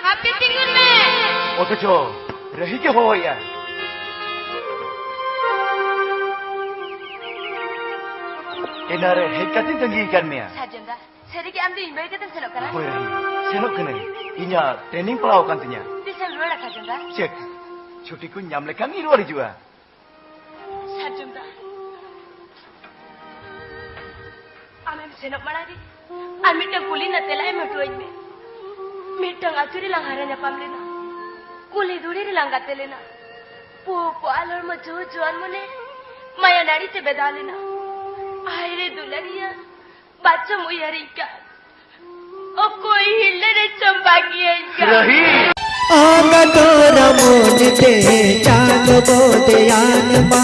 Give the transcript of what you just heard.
Happy tinggal me. অথচ রহিকে হওয়া এনারে হেকাতে তঙ্গি কানমিয়া Sajenda, sedikit ambil imbau kita senok kan? হই রহি সেনক কনে ইnya ট্রেনিং পড়াও কান্তিnya Bisa luar lah Sajenda. Check ছুটি কো nyam lekan iru ari jua Sajenda. Amem senok mana di? Ambil tang kuli na telai matuai me. Mitang acuri lang haranya pamlena. Kuli duri lang gatelena. Po alor mo juan mo ne. Maya nari te bedalena. Aire dulariya. Baca mo yarika. O koi hille ne chambagi রহি आगा तोरा मोन दे चांद बोदयान मा